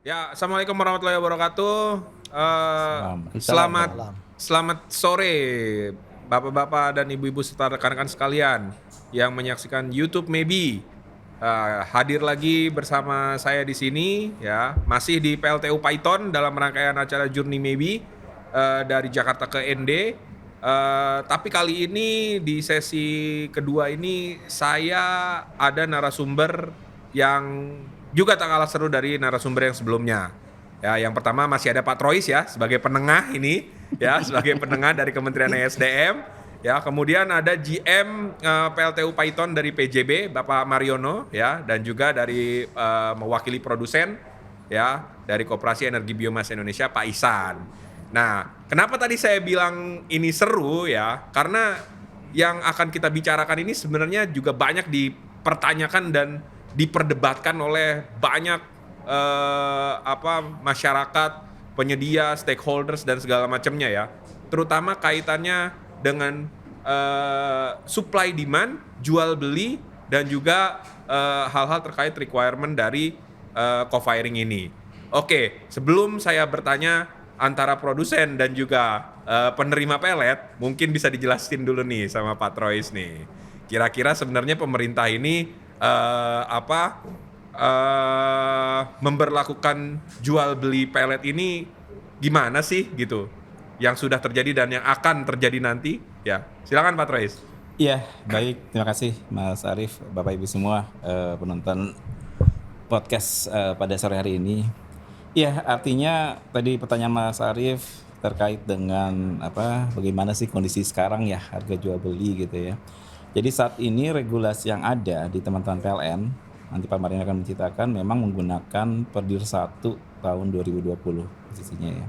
Ya, assalamualaikum warahmatullahi wabarakatuh. Eh, selamat Salam. selamat sore, bapak-bapak dan ibu-ibu serta rekan-rekan sekalian yang menyaksikan YouTube Maybe. Hadir lagi bersama saya di sini, ya, masih di PLTU Python dalam rangkaian acara Journey Maybe dari Jakarta ke ND. Tapi kali ini di sesi kedua ini saya ada narasumber yang juga tak kalah seru dari narasumber yang sebelumnya. Ya, yang pertama masih ada Pak Trois ya sebagai penengah ini, ya sebagai penengah dari Kementerian ESDM. Ya, kemudian ada GM PLTU Python dari PJB Bapak Mariono ya, dan juga dari mewakili produsen ya dari Koperasi Energi Biomas Indonesia Pak Isan. Nah, kenapa tadi saya bilang ini seru ya? Karena yang akan kita bicarakan ini sebenarnya juga banyak dipertanyakan dan diperdebatkan oleh banyak masyarakat, penyedia, stakeholders dan segala macamnya ya. Terutama kaitannya dengan supply demand, jual beli dan juga hal-hal terkait requirement dari co-firing ini. Oke, sebelum saya bertanya antara produsen dan juga penerima pelet, mungkin bisa dijelasin dulu nih sama Pak Trois nih. Kira-kira sebenarnya pemerintah ini memberlakukan jual beli pelet ini gimana sih gitu? Yang sudah terjadi dan yang akan terjadi nanti, ya. Silakan Pak Trois. Iya, baik. Terima kasih Mas Arief, Bapak Ibu semua penonton podcast pada sore hari ini. Iya, artinya tadi pertanyaan Mas Arief terkait dengan bagaimana sih kondisi sekarang ya harga jual beli gitu ya. Jadi saat ini regulasi yang ada di teman-teman PLN, nanti Pak Marino akan menceritakan memang menggunakan Perdir 1 tahun 2020 posisinya ya.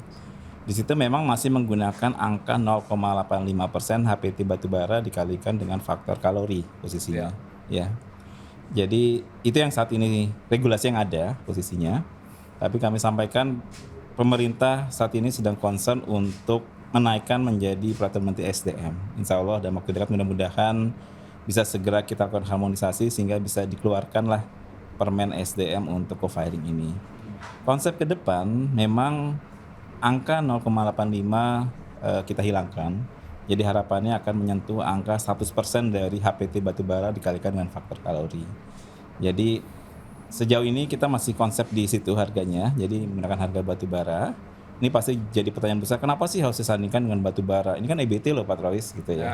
Di situ memang masih menggunakan angka 0,85% HPT batubara dikalikan dengan faktor kalori posisinya ya. Jadi itu yang saat ini regulasi yang ada posisinya. Tapi kami sampaikan pemerintah saat ini sedang concern untuk menaikkan menjadi peraturan Menteri SDM. Insya Allah dalam waktu dekat mudah-mudahan bisa segera kita lakukan harmonisasi sehingga bisa dikeluarkanlah Permen SDM untuk co-firing ini. Konsep ke depan memang angka 0,85 kita hilangkan. Jadi harapannya akan menyentuh angka 100% dari HPT batubara dikalikan dengan faktor kalori. Jadi sejauh ini kita masih konsep di situ harganya. Jadi menggunakan harga batubara. Ini pasti jadi pertanyaan besar, kenapa sih harus disandingkan dengan batubara? Ini kan EBT loh Pak Trois gitu ya.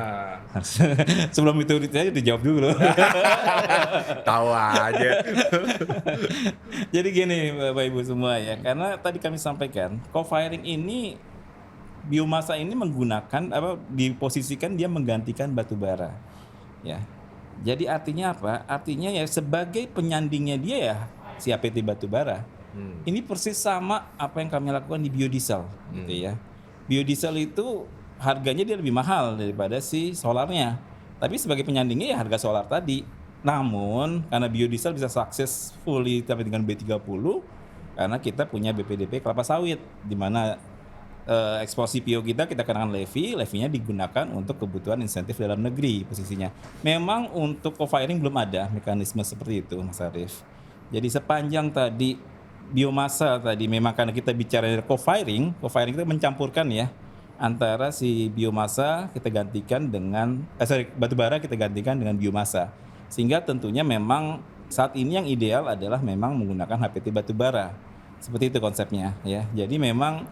Sebelum itu ditanya dijawab dulu. Tahu aja. Jadi gini Bapak Ibu semua ya, karena tadi kami sampaikan co-firing ini biomasa ini menggunakan diposisikan dia menggantikan batubara. Ya. Jadi artinya apa? Artinya ya sebagai penyandingnya dia ya si HPT batubara. Ini persis sama apa yang kami lakukan di biodiesel gitu ya. Biodiesel itu harganya dia lebih mahal daripada si solarnya. Tapi sebagai penyandingnya ya harga solar tadi. Namun karena biodiesel bisa successfully tapi dengan B30 karena kita punya BPDP kelapa sawit di mana ekspor CPO kita kenakan levinya digunakan untuk kebutuhan insentif dalam negeri posisinya. Memang untuk co-firing belum ada mekanisme seperti itu Mas Arief. Jadi sepanjang tadi biomasa tadi memang karena kita bicara co-firing kita mencampurkan ya antara si biomasa kita gantikan dengan batubara kita gantikan dengan biomasa. Sehingga tentunya memang saat ini yang ideal adalah memang menggunakan HPT batubara. Seperti itu konsepnya ya. Jadi memang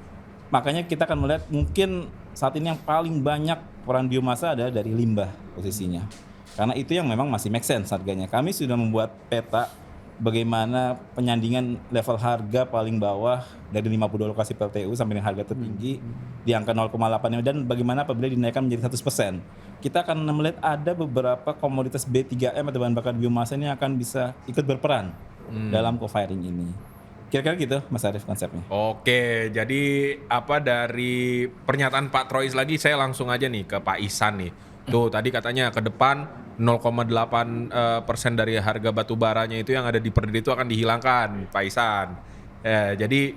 makanya kita akan melihat mungkin saat ini yang paling banyak peran biomasa adalah dari limbah posisinya. Karena itu yang memang masih make sense harganya. Kami sudah membuat peta bagaimana penyandingan level harga paling bawah dari 52 lokasi PLTU sampai dengan harga tertinggi di angka 0,8 dan bagaimana apabila dinaikkan menjadi 100%. Kita akan melihat ada beberapa komoditas B3M atau bahan bakar biomasa ini akan bisa ikut berperan dalam co-firing ini. Kira-kira gitu Mas Arief konsepnya. Oke, jadi dari pernyataan Pak Trois lagi saya langsung aja nih ke Pak Isan nih. Tuh tadi katanya ke depan 0,8% dari harga batu baranya itu yang ada di Perdir itu akan dihilangkan, Pak Isan. Jadi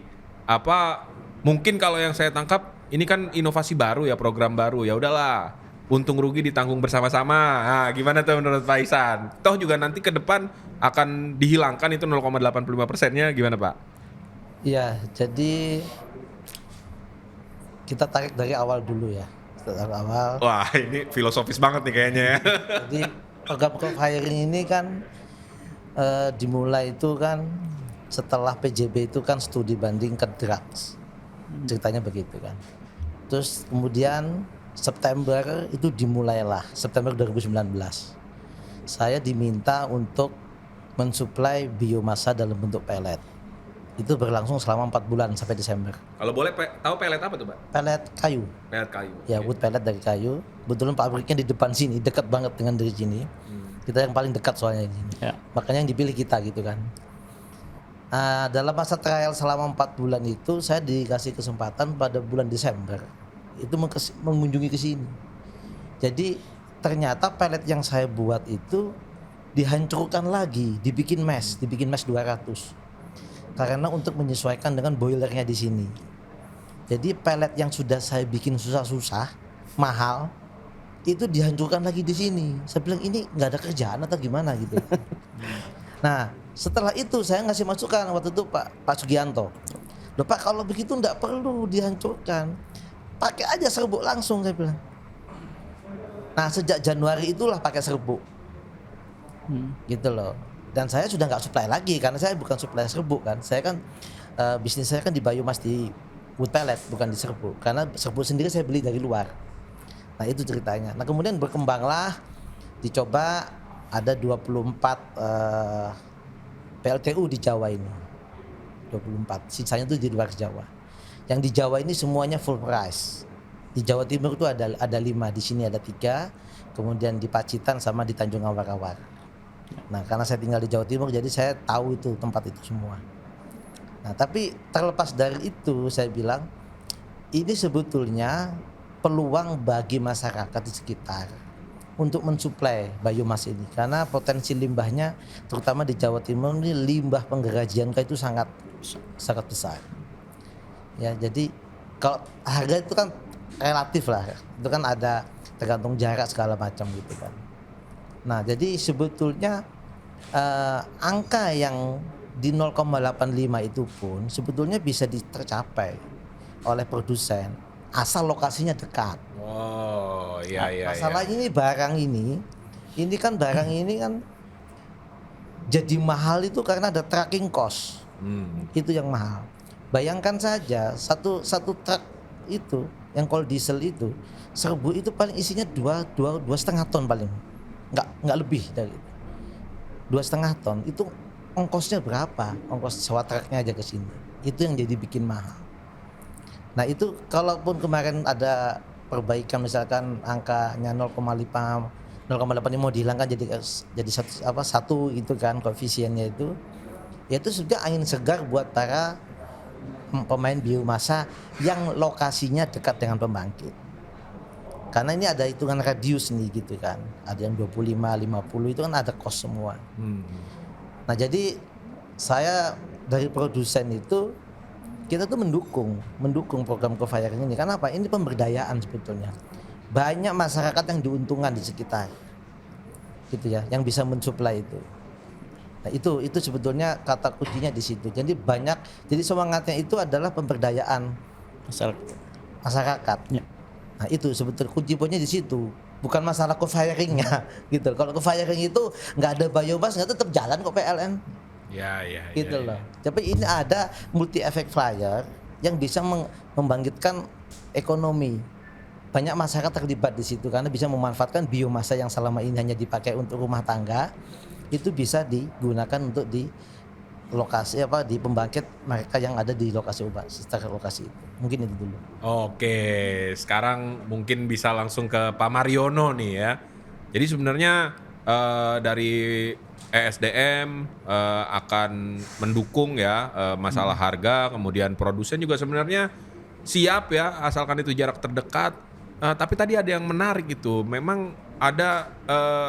mungkin kalau yang saya tangkap ini kan inovasi baru ya, program baru, ya udahlah untung rugi ditanggung bersama-sama. Nah, gimana tuh menurut Pak Isan? Toh juga nanti ke depan akan dihilangkan itu 0,85%-nya, gimana Pak? Iya, jadi kita tarik dari awal dulu ya. Dari awal. Wah, ini filosofis banget nih kayaknya ya. Jadi program co-firing ini kan dimulai itu kan setelah PJB itu kan studi banding ke drugs. Ceritanya begitu kan. Terus kemudian September itu dimulailah, September 2019. Saya diminta untuk mensuplai biomasa dalam bentuk pelet. Itu berlangsung selama 4 bulan sampai Desember. Kalau boleh tahu pelet apa tuh, Pak? Pelet kayu. Pelet kayu. Ya, wood pellet dari kayu. Kebetulan pabriknya di depan sini, dekat banget dengan dari sini. Kita yang paling dekat soalnya di sini. Ya. Makanya yang dipilih kita gitu kan. Dalam masa trial selama 4 bulan itu saya dikasih kesempatan pada bulan Desember itu mengunjungi ke sini. Jadi ternyata pellet yang saya buat itu dihancurkan lagi, dibikin mesh 200. Karena untuk menyesuaikan dengan boilernya di sini. Jadi pellet yang sudah saya bikin susah-susah, mahal, itu dihancurkan lagi di sini. Saya bilang ini nggak ada kerjaan atau gimana gitu. Nah, setelah itu saya ngasih masukan waktu itu Pak Sugianto. Loh Pak, kalau begitu nggak perlu dihancurkan, pakai aja serbuk langsung, saya bilang. Nah, sejak Januari itulah pakai serbuk, gitu loh. Dan saya sudah nggak supply lagi karena saya bukan supply serbuk kan. Saya kan bisnis saya kan di biomass di wood pellet, bukan di serbuk. Karena serbuk sendiri saya beli dari luar. Nah itu ceritanya. Nah kemudian berkembanglah, dicoba ada 24 PLTU di Jawa ini. 24, sisanya itu di luar Jawa. Yang di Jawa ini semuanya full price. Di Jawa Timur itu ada 5, di sini ada 3, kemudian di Pacitan sama di Tanjung Awar-Awar. Nah karena saya tinggal di Jawa Timur jadi saya tahu itu tempat itu semua. Nah tapi terlepas dari itu saya bilang ini sebetulnya peluang bagi masyarakat di sekitar untuk mensuplai biomass ini karena potensi limbahnya terutama di Jawa Timur ini limbah penggerajian kayu itu sangat besar. Ya jadi kalau harga itu kan relatif lah, itu kan ada tergantung jarak segala macam gitu kan. Nah jadi sebetulnya angka yang di 0,85 itu pun sebetulnya bisa tercapai oleh produsen asal lokasinya dekat. Oh, iya iya. Masalahnya ini barang ini kan barang ini kan jadi mahal itu karena ada tracking cost. Itu yang mahal. Bayangkan saja satu truk itu yang kalau diesel itu serbuk itu paling isinya 2,5 ton paling. Nggak lebih dari itu. 2,5 ton itu ongkosnya berapa? Ongkos sewa truknya aja ke sini. Itu yang jadi bikin mahal. Nah itu kalaupun kemarin ada perbaikan misalkan angkanya 0,85 mau dihilangkan jadi satu gitu kan koefisiennya itu. Ya itu sudah angin segar buat para pemain biomasa yang lokasinya dekat dengan pembangkit. Karena ini ada hitungan radius nih gitu kan. Ada yang 25, 50 itu kan ada cost semua. Nah jadi saya dari produsen itu kita tuh mendukung program co-firing ini. Karena apa? Ini pemberdayaan sebetulnya. Banyak masyarakat yang diuntungkan di sekitar. Gitu ya, yang bisa mensuplai itu. Nah, itu sebetulnya kata kuncinya di situ. Jadi semangatnya itu adalah pemberdayaan masyarakat. Ya. Nah itu sebetulnya kunci poinnya di situ, bukan masalah co-firingnya gitu. Kalau co-firing itu nggak ada biomass nggak tetap jalan kok PLN. Ya. Gitu loh. Tapi ini ada multi effect flyer yang bisa membangkitkan ekonomi. Banyak masyarakat terlibat di situ karena bisa memanfaatkan biomasa yang selama ini hanya dipakai untuk rumah tangga itu bisa digunakan untuk di lokasi di pembangkit mereka yang ada di lokasi sekitar lokasi itu. Mungkin itu dulu. Oke, sekarang mungkin bisa langsung ke Pak Mariono nih ya. Jadi sebenarnya dari ESDM akan mendukung ya masalah harga, kemudian produsen juga sebenarnya siap ya asalkan itu jarak terdekat. Tapi tadi ada yang menarik gitu, memang ada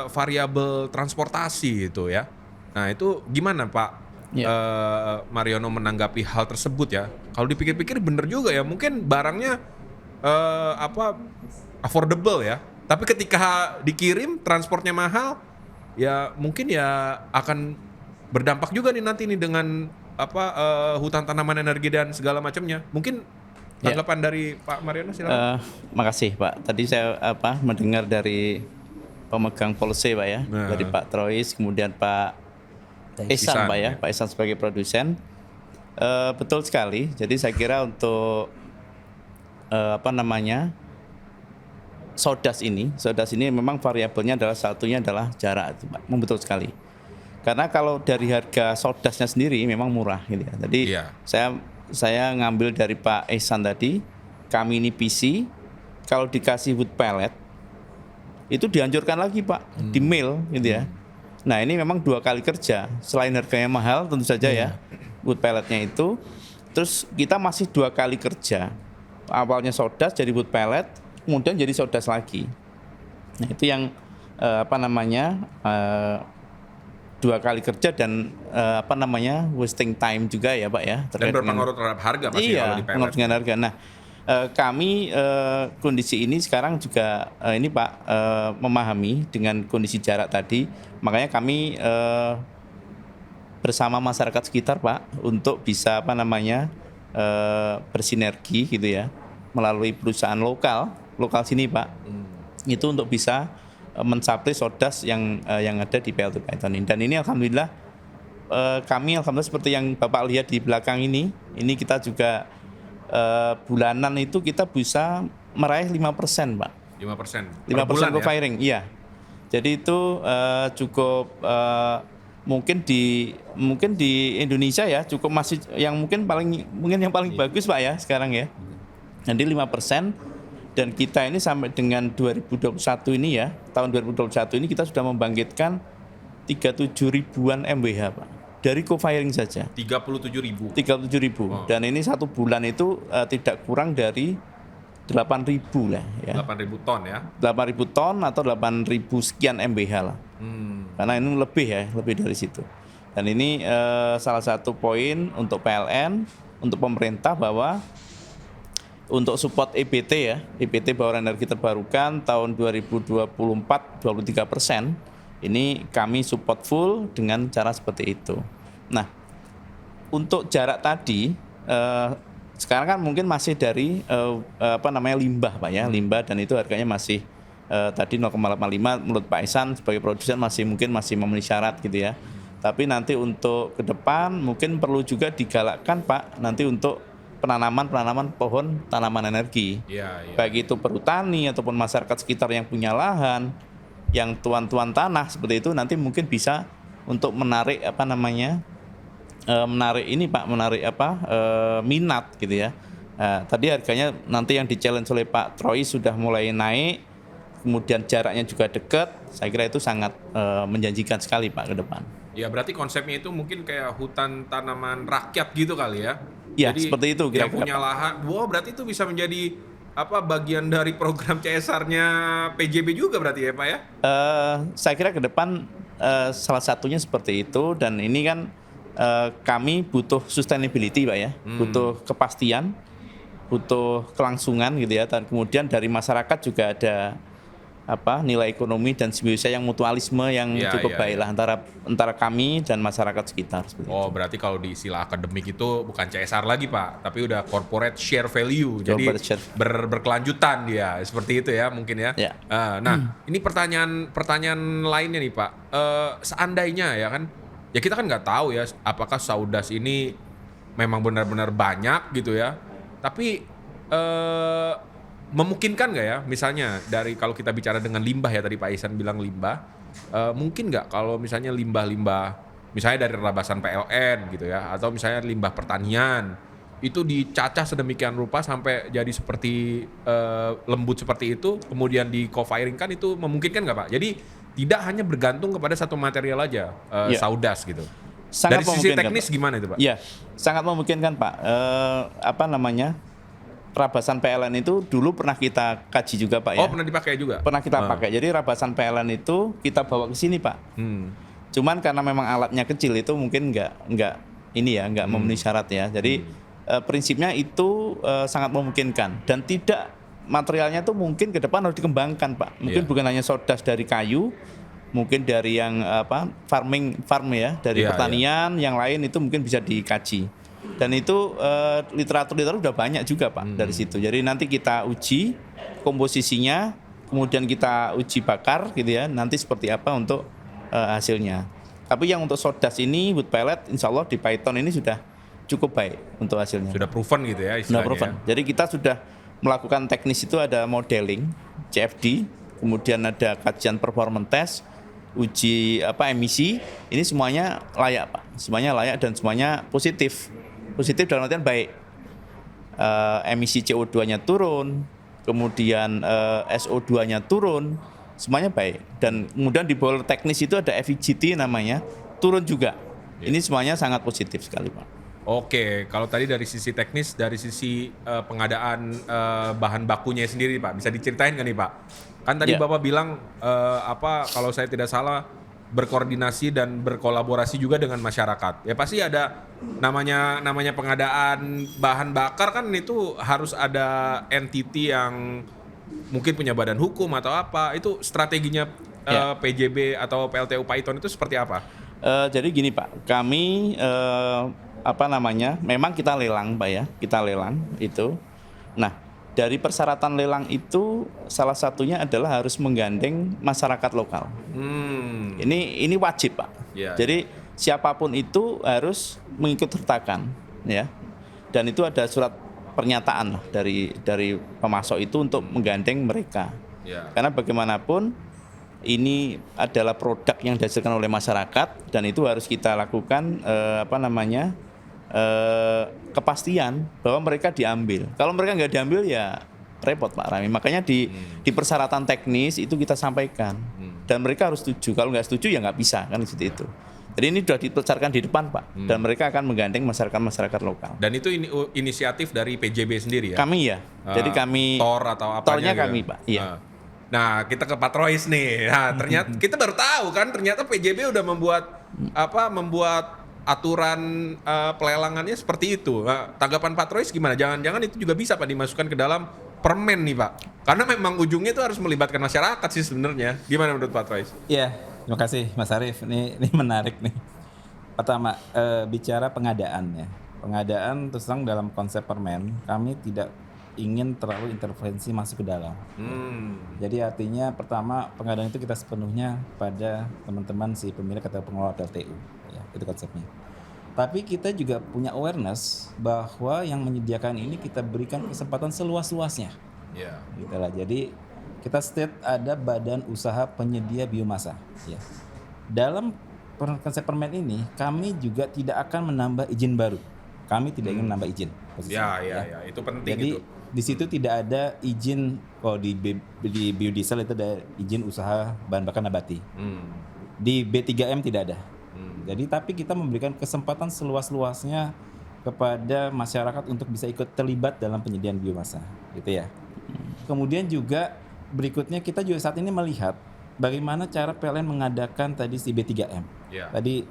variabel transportasi itu ya. Nah itu gimana Pak? Mariono menanggapi hal tersebut ya. Kalau dipikir-pikir bener juga ya, mungkin barangnya affordable ya. Tapi ketika dikirim transportnya mahal, ya mungkin ya akan berdampak juga nih nanti nih dengan hutan tanaman energi dan segala macamnya. Mungkin tanggapan dari Pak Mariano silakan. Makasih Pak. Tadi saya mendengar dari pemegang policy Pak ya, dari Pak Trois, kemudian Pak Ihsan Pak ya, Pak Ihsan sebagai produsen. Betul sekali. Jadi saya kira untuk sodas ini memang variabelnya satunya adalah jarak, Pak. Betul sekali. Karena kalau dari harga sodasnya sendiri memang murah gitu ya. Jadi saya ngambil dari Pak Ihsan tadi, kami ini PC, kalau dikasih wood pellet itu dihancurkan lagi Pak, di mill gitu ya. Nah ini memang 2 kali kerja, selain harganya mahal tentu saja ya, wood pelletnya itu, terus kita masih 2 kali kerja. Awalnya sodas jadi wood pellet, kemudian jadi sodas lagi. Nah itu yang 2 kali kerja dan wasting time juga ya Pak ya. Dan berpengaruh terhadap harga pasti kalau di pellet. Pengaruh dengan harga. Nah kami kondisi ini sekarang juga ini Pak memahami dengan kondisi jarak tadi, makanya kami bersama masyarakat sekitar Pak untuk bisa bersinergi gitu ya melalui perusahaan lokal sini Pak, itu untuk bisa mensuplai sodas yang ada di PLT Python ini. Dan ini alhamdulillah kami seperti yang Bapak lihat di belakang ini kita juga bulanan itu kita bisa meraih 5% Pak. 5%. 5% co-firing, iya. Jadi itu cukup mungkin di Indonesia ya cukup masih yang mungkin yang paling bagus Pak ya sekarang ya. Nanti 5%. Dan kita ini sampai dengan 2021 ini ya, tahun 2021 ini kita sudah membangkitkan 37 ribuan MWH Pak, dari co-firing saja. 37 ribu. Dan ini 1 bulan itu tidak kurang dari 8.000 lah ya. 8.000 ton ya. 8.000 ton atau 8.000 sekian MWH lah. Karena ini lebih dari situ. Dan ini salah satu poin untuk PLN, untuk pemerintah bahwa untuk support EBT ya, EBT Bauran Energi Terbarukan tahun 2024 23%, ini kami support full dengan cara seperti itu. Nah, untuk jarak tadi sekarang kan mungkin masih dari limbah Pak ya, limbah, dan itu harganya masih tadi 0,85 menurut Pak Ihsan sebagai produsen masih memenuhi syarat gitu ya. Tapi nanti untuk ke depan mungkin perlu juga digalakkan Pak nanti untuk penanaman pohon tanaman energi, baik itu perhutani ataupun masyarakat sekitar yang punya lahan, yang tuan-tuan tanah seperti itu, nanti mungkin bisa untuk menarik minat gitu ya. Tadi harganya nanti yang di-challenge oleh Pak Troy sudah mulai naik, kemudian jaraknya juga dekat, saya kira itu sangat menjanjikan sekali Pak ke depan. Ya berarti konsepnya itu mungkin kayak hutan tanaman rakyat gitu kali ya. Ya, jadi seperti itu yang punya lahan, berarti itu bisa menjadi bagian dari program CSR-nya PJB juga berarti ya Pak ya? Saya kira ke depan salah satunya seperti itu, dan ini kan kami butuh sustainability Pak ya, butuh kepastian, butuh kelangsungan gitu ya, dan kemudian dari masyarakat juga ada nilai ekonomi dan simbiosis yang mutualisme yang cukup baik lah antara kami dan masyarakat sekitar. Berarti kalau di istilah akademik itu bukan CSR lagi Pak, tapi udah corporate share value. Jadi berkelanjutan dia, seperti itu ya mungkin ya. Nah, ini pertanyaan lainnya nih Pak. Seandainya ya kan, ya kita kan nggak tahu ya apakah saudas ini memang benar-benar banyak gitu ya. Tapi memungkinkan nggak ya, misalnya dari kalau kita bicara dengan limbah ya, tadi Pak Ihsan bilang limbah, mungkin nggak kalau misalnya limbah-limbah misalnya dari rabasan PLN gitu ya, atau misalnya limbah pertanian itu dicacah sedemikian rupa sampai jadi seperti lembut seperti itu, kemudian di co-firing kan, itu memungkinkan nggak Pak? Jadi tidak hanya bergantung kepada satu material aja, saudas gitu. Sangat dari sisi teknis Pak, gimana itu Pak? Ya, sangat memungkinkan Pak. Rabasan PLN itu dulu pernah kita kaji juga Pak ya. Pernah dipakai juga? Pernah kita pakai. Jadi rabasan PLN itu kita bawa ke sini Pak. Cuman karena memang alatnya kecil itu mungkin nggak memenuhi syarat ya. Jadi prinsipnya itu sangat memungkinkan, dan tidak materialnya itu mungkin ke depan harus dikembangkan Pak. Mungkin bukan hanya sodas dari kayu, mungkin dari yang farm ya, dari Iya, pertanian, yang lain itu mungkin bisa dikaji. Dan itu literatur udah banyak juga Pak dari situ. Jadi nanti kita uji komposisinya, kemudian kita uji bakar gitu ya, nanti seperti apa untuk hasilnya. Tapi yang untuk sodas ini, wood pellet, insya Allah di Python ini sudah cukup baik untuk hasilnya. Sudah proven gitu ya Sudah istilahnya. proven. Jadi kita sudah melakukan teknis itu, ada modeling, CFD, kemudian ada kajian performance test, uji emisi, ini semuanya layak Pak, semuanya layak dan semuanya positif. Positif dalam artian baik. Emisi CO2-nya turun, kemudian SO2-nya turun, semuanya baik. Dan kemudian di boiler teknis itu ada FEGT namanya, turun juga. Ini semuanya sangat positif sekali Pak. Oke, kalau tadi dari sisi teknis, dari sisi pengadaan bahan bakunya sendiri Pak, bisa diceritain nggak nih Pak? Kan tadi Ya. Bapak bilang kalau saya tidak salah berkoordinasi dan berkolaborasi juga dengan masyarakat. Ya pasti ada namanya pengadaan bahan bakar kan itu harus ada entity yang mungkin punya badan hukum atau apa. Itu strateginya Ya. PJB atau PLTU Python itu seperti apa? Jadi gini Pak, kami memang kita lelang Pak ya, kita lelang itu. Nah, dari persyaratan lelang itu salah satunya adalah harus menggandeng masyarakat lokal. Ini wajib Pak. Ya, Jadi siapapun itu harus mengikut sertakan ya. Dan itu ada surat pernyataan lah dari pemasok itu untuk menggandeng mereka. Ya. Karena bagaimanapun ini adalah produk yang dihasilkan oleh masyarakat dan itu harus kita lakukan kepastian bahwa mereka diambil. Kalau mereka nggak diambil ya repot Pak Rami. Makanya di persyaratan teknis itu kita sampaikan dan mereka harus setuju. Kalau nggak setuju ya nggak bisa kan seperti itu. Jadi ini sudah dibicarakan di depan Pak dan mereka akan menggandeng masyarakat lokal. Dan itu inisiatif dari PJB sendiri ya? Kami ya. Jadi kami Tor atau apa? Tornya kami Pak. Iya. Nah, kita ke Pak Royce nih. Nah, ternyata kita baru tahu kan ternyata PJB udah membuat aturan pelelangannya seperti itu. Nah, tanggapan Pak Royce gimana? Jangan-jangan itu juga bisa Pak dimasukkan ke dalam permen nih Pak. Karena memang ujungnya itu harus melibatkan masyarakat sih sebenarnya. Gimana menurut Pak Royce? Iya, terima kasih Mas Arief. Ini menarik nih. Pertama, bicara pengadaan ya. Pengadaan terus terang dalam konsep permen, kami tidak ingin terlalu intervensi masuk ke dalam. Jadi artinya pertama pengadaan itu kita sepenuhnya pada teman-teman si pemilik atau pengelola PLTU. Ya, itu konsepnya. Tapi kita juga punya awareness bahwa yang menyediakan ini kita berikan kesempatan seluas-luasnya. Ya. Gitu lah. Jadi kita state ada badan usaha penyedia biomasa. Ya. Dalam konsep permen ini kami juga tidak akan menambah izin baru. Kami tidak ingin menambah izin. posisinya, Ya, itu penting Jadi itu. di situ tidak ada izin kalau di biodiesel itu ada izin usaha bahan bakar nabati. Di B3M tidak ada. Jadi tapi kita memberikan kesempatan seluas-luasnya kepada masyarakat untuk bisa ikut terlibat dalam penyediaan biomasa, gitu ya. Kemudian juga berikutnya kita juga saat ini melihat bagaimana cara PLN mengadakan tadi si B3M. Ya. Tadi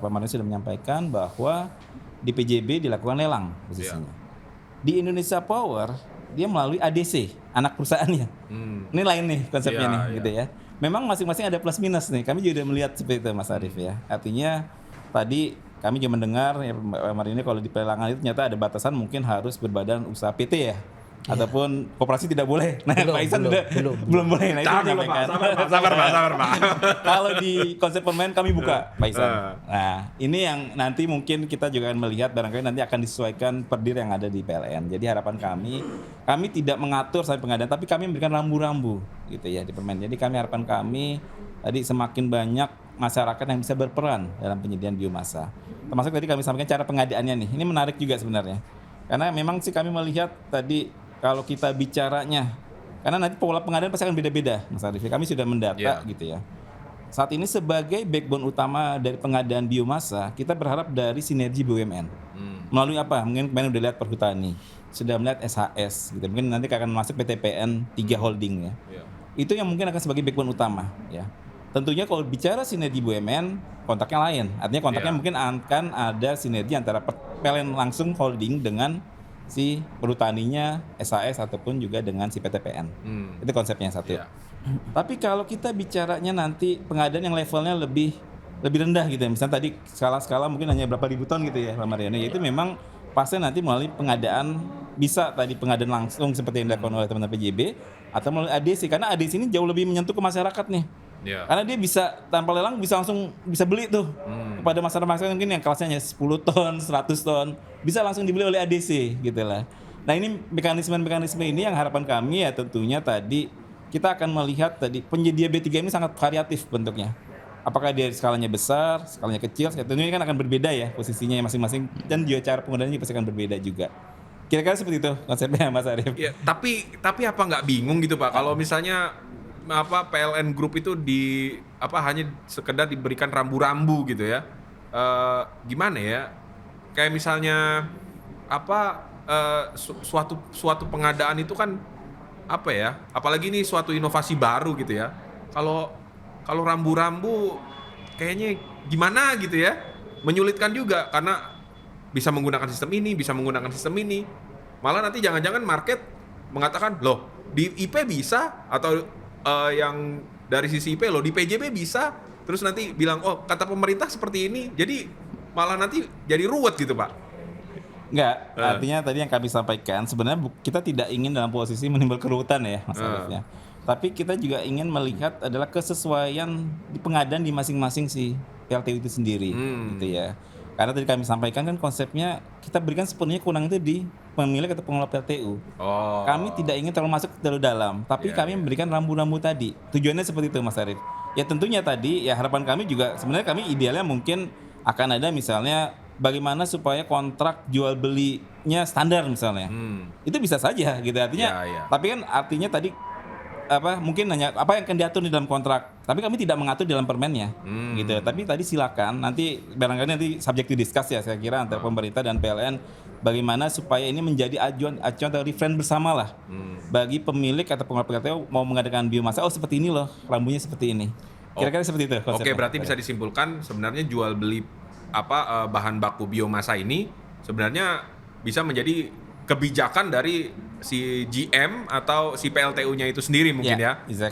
Pak Martin sudah menyampaikan bahwa di PJB dilakukan lelang posisinya. Di Indonesia Power dia melalui ADC, anak perusahaannya. Ini lain nih konsepnya Ya, nih, ya. gitu ya. Memang masing-masing ada plus minus nih. Kami juga melihat seperti itu Mas Arief ya. Artinya tadi kami juga mendengar ya Pak Martin ini kalau di pelelangan itu ternyata ada batasan mungkin harus berbadan usaha PT ya. Ataupun koperasi tidak boleh. Nah, Belum, Pak Isan belum, udah belum boleh. Nah, itu Sabar, Pak. menyampaikan. Sabar, Pak. Kalau di konsep permen kami buka, Pak Isan. Nah, ini yang nanti mungkin kita juga akan melihat barangkali nanti akan disesuaikan per dir yang ada di PLN. Jadi harapan kami tidak mengatur sampai pengadaan, tapi kami memberikan rambu-rambu gitu ya di permen. Jadi harapan kami tadi semakin banyak masyarakat yang bisa berperan dalam penyediaan biomasa. Termasuk tadi kami sampaikan cara pengadaannya nih. Ini menarik juga sebenarnya. Karena memang sih kami melihat tadi kalau kita bicaranya, karena nanti pola pengadaan pasti akan beda-beda, Mas Arief. Kami sudah mendata gitu ya. Saat ini sebagai backbone utama dari pengadaan biomasa, kita berharap dari sinergi BUMN. Melalui apa? Mungkin kemarin udah lihat Perhutani, sudah melihat SHS, gitu. Mungkin nanti akan masuk PTPN 3 holding ya. Itu yang mungkin akan sebagai backbone utama ya. Tentunya kalau bicara sinergi BUMN, kontaknya lain. Artinya kontaknya mungkin akan ada sinergi antara PLN langsung holding dengan si perhutaninya, SAS ataupun juga dengan si PTPN. Itu konsepnya satu. Tapi kalau kita bicaranya nanti pengadaan yang levelnya lebih rendah gitu ya, misalnya tadi skala mungkin hanya berapa ribu ton gitu ya Pak Mariano, itu memang pasti nanti melalui pengadaan, bisa tadi pengadaan langsung seperti yang dilakukan oleh teman-teman PJB atau melalui ADC, karena ADC ini jauh lebih menyentuh ke masyarakat nih. Ya. Karena dia bisa tanpa lelang bisa langsung bisa beli tuh kepada masyarakat mungkin yang kelasnya hanya 10 ton, 100 ton bisa langsung dibeli oleh ADC gitu lah. Nah ini mekanisme ini yang harapan kami ya tentunya tadi kita akan melihat tadi penyedia B3 ini sangat variatif bentuknya. Apakah dia skalanya besar, skalanya kecil, tentunya ini kan akan berbeda ya posisinya masing-masing dan juga cara penggunaannya pasti akan berbeda juga. Kira-kira seperti itu konsepnya Mas Arief. Ya, tapi apa nggak bingung gitu Pak kalau misalnya PLN Group itu hanya sekedar diberikan rambu-rambu gitu ya. Gimana ya? Kayak misalnya suatu pengadaan itu kan apa ya? Apalagi ini suatu inovasi baru gitu ya. Kalau rambu-rambu kayaknya gimana gitu ya? Menyulitkan juga karena bisa menggunakan sistem ini, bisa menggunakan sistem ini. Malah nanti jangan-jangan market mengatakan, "Loh, di IP bisa," atau yang dari sisi IP loh di PJB bisa, terus nanti bilang oh kata pemerintah seperti ini, jadi malah nanti jadi ruwet gitu Pak. Enggak, artinya tadi yang kami sampaikan sebenarnya kita tidak ingin dalam posisi menimbul keruwetan ya Mas Ariefnya. Tapi kita juga ingin melihat adalah kesesuaian di pengadaan di masing-masing si PLTU itu sendiri gitu ya. Karena tadi kami sampaikan kan konsepnya kita berikan sepenuhnya kewenangan itu di pemilik atau pengelola PLTU. Kami tidak ingin terlalu masuk terlalu dalam, tapi kami memberikan rambu-rambu tadi. Tujuannya seperti itu Mas Arief. Ya tentunya tadi ya harapan kami juga sebenarnya kami idealnya mungkin akan ada misalnya bagaimana supaya kontrak jual belinya standar misalnya. Itu bisa saja gitu artinya. Tapi kan artinya tadi mungkin hanya apa yang akan diatur di dalam kontrak, tapi kami tidak mengatur di dalam permennya gitu. Tapi tadi silakan nanti barangkali nanti subject to discuss ya saya kira antara pemerintah dan PLN bagaimana supaya ini menjadi acuan atau reference bersama lah bagi pemilik atau pengelola PLTU mau mengadakan biomasa, oh seperti ini loh rambunya seperti ini, kira-kira seperti itu konsepnya. Oke, berarti bisa disimpulkan sebenarnya jual beli bahan baku biomasa ini sebenarnya bisa menjadi kebijakan dari si GM atau si PLTU-nya itu sendiri mungkin ya. Exactly.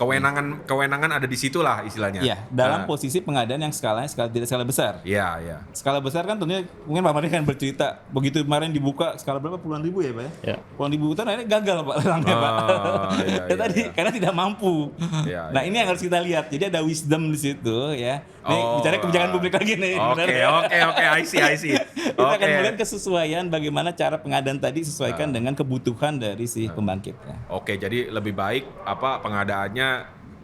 Kewenangan ada di situ lah istilahnya. Iya, dalam posisi pengadaan yang tidak skala besar. Iya, iya. Skala besar kan tentunya mungkin Pak Mari kan bercerita begitu kemarin dibuka skala berapa puluhan ribu ya Pak ya? Ya. Puluhan ribu ton akhirnya gagal Pak lelangnya Pak. Tadi karena tidak mampu. Nah ini yang harus kita lihat. Jadi ada wisdom di situ ya. Nih bicara kebijakan publik lagi nih. Oke, I see. Kita akan melihat kesesuaian bagaimana cara pengadaan tadi sesuaikan dengan kebutuhan dari si pembangkit. Ya. Oke, jadi lebih baik pengadaannya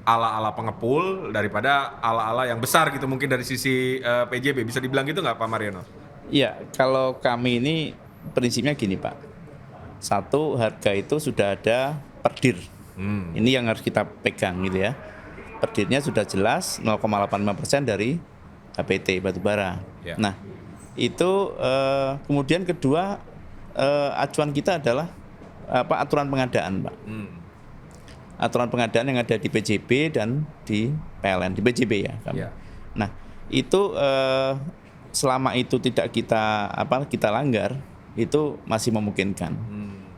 ala-ala pengepul daripada ala-ala yang besar gitu mungkin dari sisi PJB. Bisa dibilang gitu nggak Pak Mariano? Iya, kalau kami ini prinsipnya gini Pak. Satu, harga itu sudah ada perdir. Ini yang harus kita pegang gitu ya. Perdirnya sudah jelas 0,85% dari HPT batubara. Ya. Nah, itu kemudian kedua acuan kita adalah aturan pengadaan, Pak. Aturan pengadaan yang ada di PJB dan di PLN, di PJB ya. Ya. Nah, itu selama itu tidak kita langgar, itu masih memungkinkan.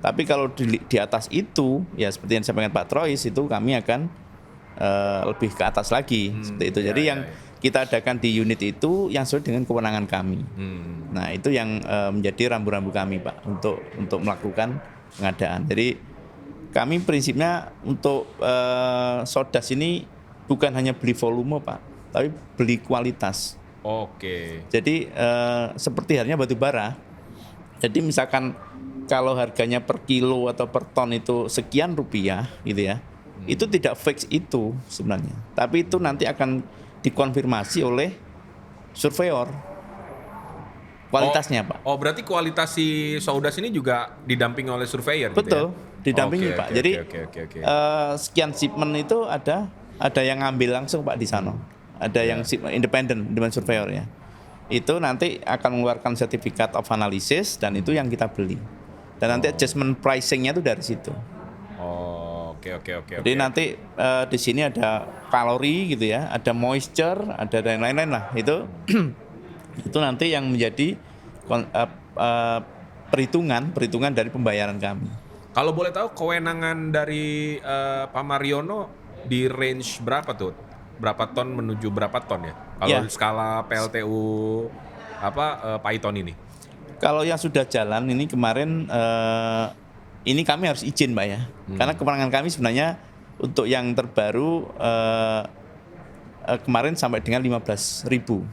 Tapi kalau di atas itu, ya seperti yang disampaikan Pak Trois, itu kami akan lebih ke atas lagi seperti itu. Jadi yang kita adakan di unit itu yang sesuai dengan kewenangan kami. Nah itu yang menjadi rambu-rambu kami Pak untuk melakukan pengadaan. Jadi kami prinsipnya untuk Sodas ini bukan hanya beli volume Pak, tapi beli kualitas. Oke. Jadi seperti halnya batu bara. Jadi misalkan kalau harganya per kilo atau per ton itu sekian rupiah gitu ya. Itu tidak fix itu sebenarnya. Tapi itu nanti akan dikonfirmasi oleh surveyor kualitasnya Pak. Oh berarti kualitas si Sodas ini juga didampingi oleh surveyor. Betul, gitu ya? didampingi Pak. Jadi sekian shipment itu ada yang ngambil langsung Pak di sana. Ada yang independen surveyor ya. Itu nanti akan mengeluarkan sertifikat of analysis dan itu yang kita beli. Dan nanti adjustment pricingnya itu dari situ. Oke. Jadi nanti di sini ada kalori gitu ya, ada moisture, ada dan lain-lain lah. Itu itu nanti yang menjadi perhitungan dari pembayaran kami. Kalau boleh tahu kewenangan dari Pak Mariono di range berapa tuh? Berapa ton menuju berapa ton ya? Kalau Ya. skala PLTU Python ini. Kalau yang sudah jalan ini kemarin ini kami harus izin Pak ya. Karena kewenangan kami sebenarnya untuk yang terbaru kemarin sampai dengan 15.000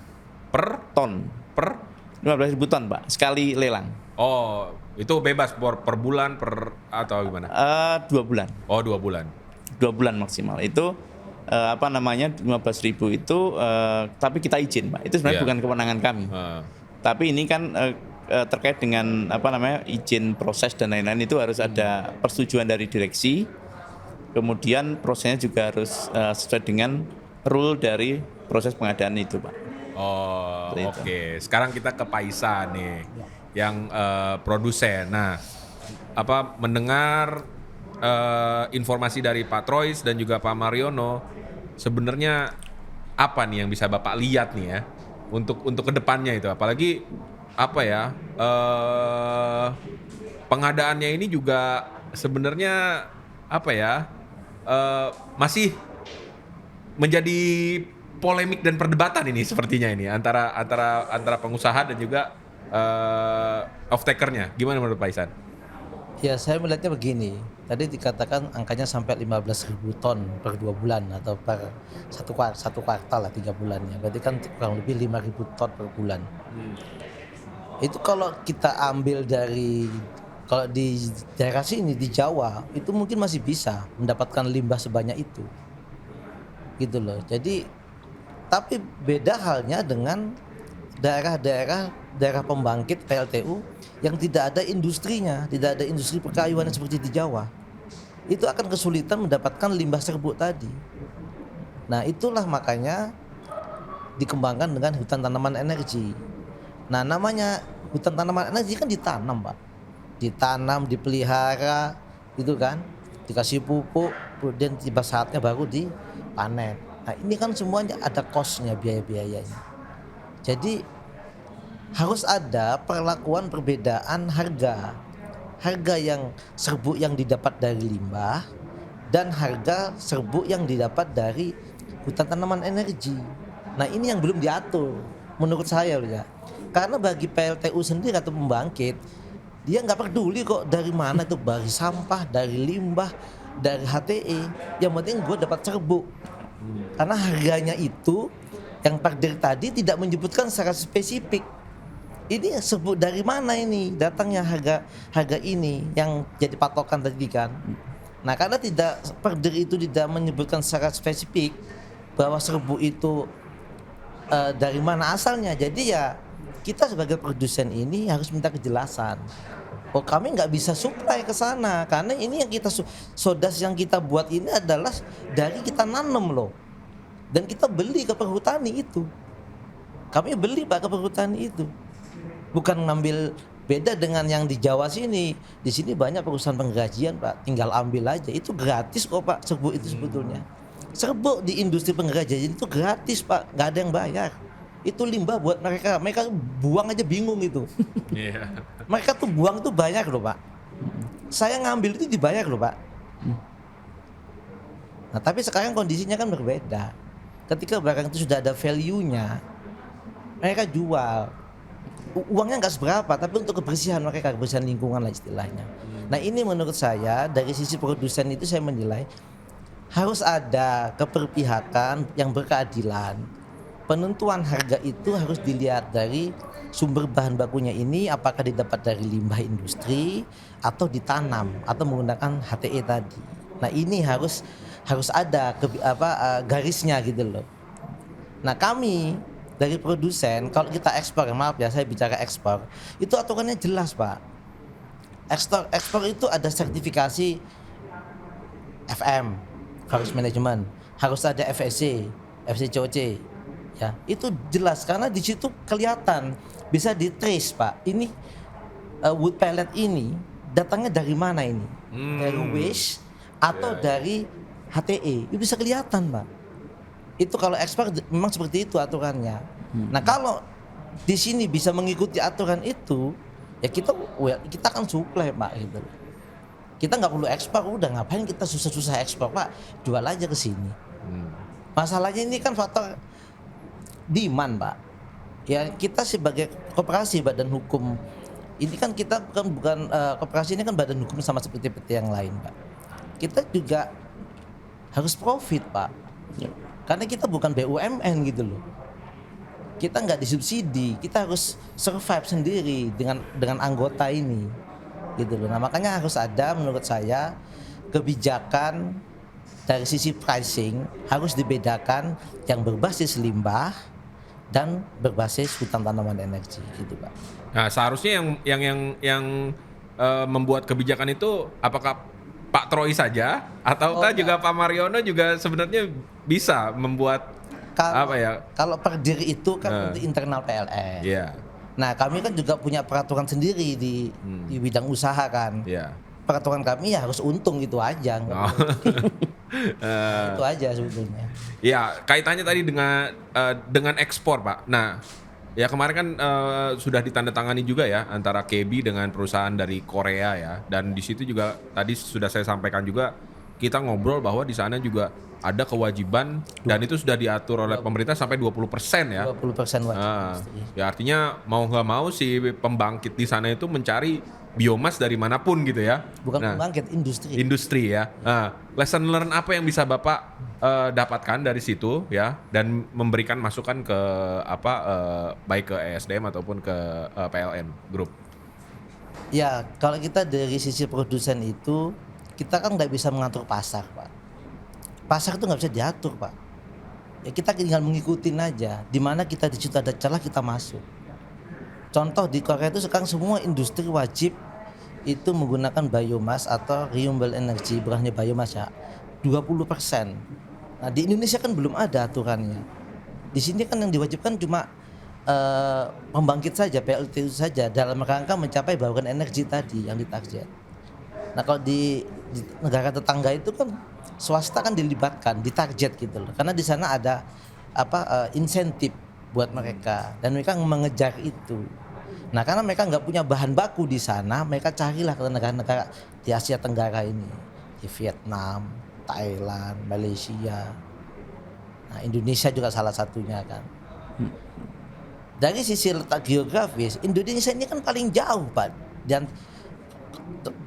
Per ton. per 15.000 ton Pak, sekali lelang. Oh, itu bebas per bulan atau gimana? 2 bulan. Oh, 2 bulan. 2 bulan maksimal. Itu 15.000 itu tapi kita izin Pak. Itu sebenarnya Iya. bukan kewenangan kami. Tapi ini kan terkait dengan izin proses dan lain-lain itu harus ada persetujuan dari direksi. Kemudian prosesnya juga harus sesuai dengan rule dari proses pengadaan itu, Pak. Oh, Seperti oke. Sekarang kita ke Paisa nih, yang produsen. Nah, mendengar informasi dari Pak Trois dan juga Pak Mariono, sebenarnya apa nih yang bisa Bapak lihat nih ya untuk kedepannya itu, apalagi pengadaannya ini juga sebenarnya masih menjadi polemik dan perdebatan ini sepertinya ini antara pengusaha dan juga off-takernya. Gimana menurut Pak Ihsan? Ya, saya melihatnya begini. Tadi dikatakan angkanya sampai 15.000 ton per 2 bulan atau per satu kuartal lah 3 bulannya. Berarti kan kurang lebih 5.000 ton per bulan. Itu kalau kita ambil kalau di daerah sini di Jawa itu mungkin masih bisa mendapatkan limbah sebanyak itu. Gitu loh. Jadi tapi beda halnya dengan daerah pembangkit PLTU yang tidak ada industrinya, tidak ada industri perkayuan seperti di Jawa. Itu akan kesulitan mendapatkan limbah serbuk tadi. Nah, itulah makanya dikembangkan dengan hutan tanaman energi. Nah, namanya hutan tanaman energi kan ditanam, Pak. Ditanam, dipelihara, gitu kan. Dikasih pupuk, kemudian tiba saatnya baru dipanen. Nah, ini kan semuanya ada cost-nya, biaya-biayanya. Jadi harus ada perlakuan perbedaan harga. Harga yang serbuk yang didapat dari limbah dan harga serbuk yang didapat dari hutan tanaman energi. Nah, ini yang belum diatur menurut saya ya. Karena bagi PLTU sendiri atau pembangkit, dia nggak peduli kok dari mana itu, dari sampah, dari limbah, dari HTE. Yang penting gue dapat serbuk. Karena harganya itu yang takdir tadi tidak menyebutkan secara spesifik. Ini serbuk dari mana ini datangnya harga ini yang jadi patokan tadi kan. Nah, karena perdir itu tidak menyebutkan secara spesifik bahwa serbuk itu dari mana asalnya. Jadi ya kita sebagai produsen ini harus minta kejelasan. Oh, kami nggak bisa supply ke sana karena ini yang kita sodas yang kita buat ini adalah dari kita nanam loh. Dan kita beli ke perhutani itu. Kami beli Pak ke perhutani itu. Bukan ngambil, beda dengan yang di Jawa sini. Di sini banyak perusahaan penggajian Pak, tinggal ambil aja. Itu gratis kok Pak, serbuk itu sebetulnya. Serbuk di industri penggajian itu gratis Pak, nggak ada yang bayar. Itu limbah buat mereka buang aja bingung itu. Iya. Mereka tuh buang tuh banyak loh Pak. Saya ngambil itu dibayar loh Pak. Nah, tapi sekarang kondisinya kan berbeda. Ketika barang itu sudah ada value-nya, mereka jual. Uangnya nggak seberapa, tapi untuk kebersihan mereka, kebersihan lingkungan lah istilahnya. Nah, ini menurut saya dari sisi produsen itu saya menilai harus ada keberpihakan yang berkeadilan. Penentuan harga itu harus dilihat dari sumber bahan bakunya ini, apakah didapat dari limbah industri atau ditanam atau menggunakan HTE tadi. Nah, ini harus ada garisnya gitu loh. Nah, kami dari produsen kalau kita ekspor, maaf ya saya bicara ekspor, itu aturannya jelas Pak. Ekspor itu ada sertifikasi FM, Forest Management, harus ada FSC, FSC-CoC. Ya, itu jelas karena di situ kelihatan bisa di-trace Pak. Ini wood pellet ini datangnya dari mana ini? Dari waste atau dari HTE. Itu bisa kelihatan Pak. Itu kalau ekspor memang seperti itu aturannya. Nah, kalau di sini bisa mengikuti aturan itu, ya kita akan supply Pak gitu. Kita nggak perlu ekspor, udah ngapain kita susah-susah ekspor Pak, jual aja ke sini. Masalahnya ini kan faktor demand Pak. Ya kita sebagai koperasi badan hukum, ini kan kita bukan koperasi ini kan badan hukum sama seperti PT yang lain Pak. Kita juga harus profit Pak, karena kita bukan BUMN gitu loh. Kita nggak disubsidi, kita harus survive sendiri dengan anggota ini, gitu loh. Nah makanya harus ada menurut saya kebijakan dari sisi pricing harus dibedakan yang berbasis limbah dan berbasis hutan tanaman energi, gitu Pak. Nah, seharusnya yang membuat kebijakan itu apakah Pak Troy saja ataukah juga Pak Mariono juga sebenarnya bisa membuat apa ya? Kalau per diri itu kan untuk internal PLN. Iya. Nah kami kan juga punya peraturan sendiri di bidang usaha kan. Iya. Peraturan kami ya harus untung gitu aja. Oh. Itu aja sebetulnya. Ya, kaitannya tadi dengan ekspor, Pak. Nah, ya kemarin kan sudah ditandatangani juga ya antara KB dengan perusahaan dari Korea ya. Dan di situ juga tadi sudah saya sampaikan juga kita ngobrol bahwa di sana juga ada kewajiban dan itu sudah diatur oleh pemerintah sampai 20% ya. 20% wajib. Ya artinya mau nggak mau si pembangkit di sana itu mencari biomas dari manapun gitu ya. Bukan pembangkit, industri. Industri ya. Lesson learn apa yang bisa Bapak dapatkan dari situ ya dan memberikan masukan ke baik ke ESDM ataupun ke PLN Group. Ya kalau kita dari sisi produsen itu kita kan nggak bisa mengatur pasar Pak. Pasar itu nggak bisa diatur Pak. Ya kita tinggal mengikutin aja. Di mana kita di situ ada celah kita masuk. Contoh di Korea itu sekarang semua industri wajib itu menggunakan biomas atau renewable energy, bukan hanya biomas ya, 20%. Nah di Indonesia kan belum ada aturannya. Di sini kan yang diwajibkan cuma pembangkit saja, PLT itu saja dalam rangka mencapai bauran energi tadi yang ditarget. Nah kalau di negara tetangga itu kan swasta kan dilibatkan, ditarget gitu loh. Karena di sana ada insentif buat mereka dan mereka mengejar itu. Nah karena mereka nggak punya bahan baku di sana, mereka carilah ke negara-negara di Asia Tenggara ini, di Vietnam, Thailand, Malaysia. Nah Indonesia juga salah satunya kan. Dari sisi letak geografis, Indonesia ini kan paling jauh Pak. Dan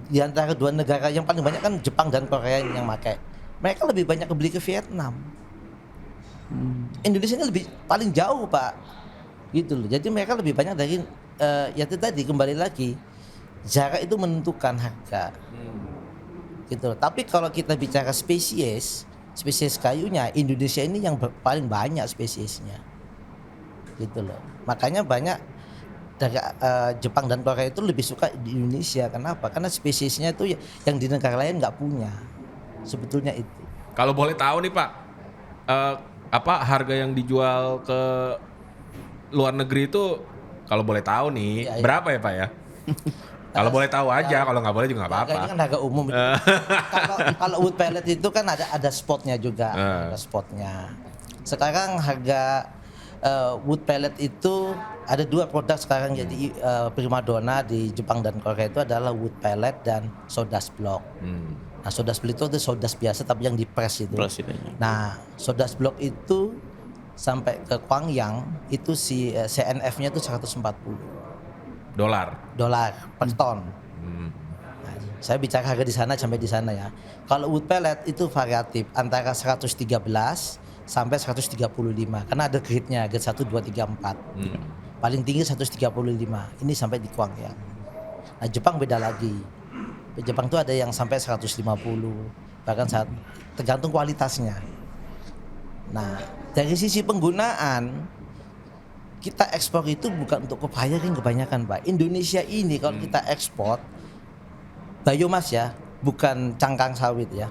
di antara dua negara yang paling banyak kan Jepang dan Korea yang pakai. Mereka lebih banyak beli ke Vietnam. Indonesia ini lebih paling jauh Pak, gitu loh. Jadi mereka lebih banyak dari ya itu tadi kembali lagi jarak itu menentukan harga, gitu loh. Tapi kalau kita bicara spesies kayunya, Indonesia ini yang paling banyak spesiesnya, gitu loh. Makanya banyak dari Jepang dan Korea itu lebih suka di Indonesia. Kenapa? Karena spesiesnya itu yang di negara lain nggak punya. Sebetulnya itu. Kalau boleh tahu nih Pak, harga yang dijual ke luar negeri itu kalau boleh tahu nih berapa ya Pak ya? Kalau boleh tahu aja, kalau nggak boleh juga nggak apa-apa. Ini kan harga umum. Kalau wood pellet itu kan ada spotnya juga, ada spotnya. Sekarang harga wood pellet itu ada dua produk sekarang jadi primadona di Jepang dan Korea itu adalah wood pellet dan sodas block. Nah sodas block itu sodas biasa tapi yang dipres itu. Nah sodas block itu sampai ke Gwangyang itu si CNF-nya itu 140 dolar per ton. Nah, saya bicara harga di sana sampai di sana ya. Kalau wood pellet itu variatif antara 113 sampai 135 karena ada grade-nya, grade 1, 2, 3, 4. Paling tinggi 135. Ini sampai di Gwangyang. Nah, Jepang beda lagi. Di Jepang tuh ada yang sampai 150, bahkan tergantung kualitasnya. Nah, dari sisi penggunaan kita ekspor itu bukan untuk co-firing kebanyakan Pak. Indonesia ini kalau kita ekspor biomas ya, bukan cangkang sawit ya.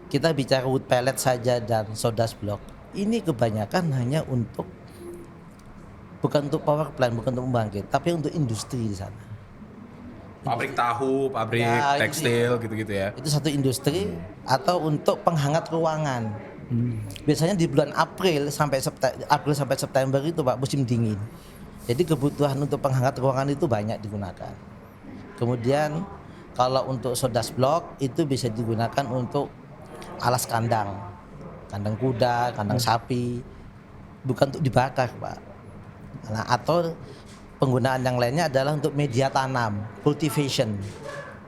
Kita bicara wood pellet saja dan sodas block. Ini kebanyakan hanya untuk bukan untuk power plant, bukan untuk membangkit, tapi untuk industri di sana. Pabrik tahu, pabrik tekstil gitu-gitu ya. Itu satu industri atau untuk penghangat ruangan. Biasanya di bulan April sampai September itu Pak musim dingin. Jadi kebutuhan untuk penghangat ruangan itu banyak digunakan. Kemudian Kalau untuk sodas block itu bisa digunakan untuk alas kandang, kandang kuda, kandang sapi, bukan untuk dibakar, Pak. Nah, atau penggunaan yang lainnya adalah untuk media tanam, cultivation,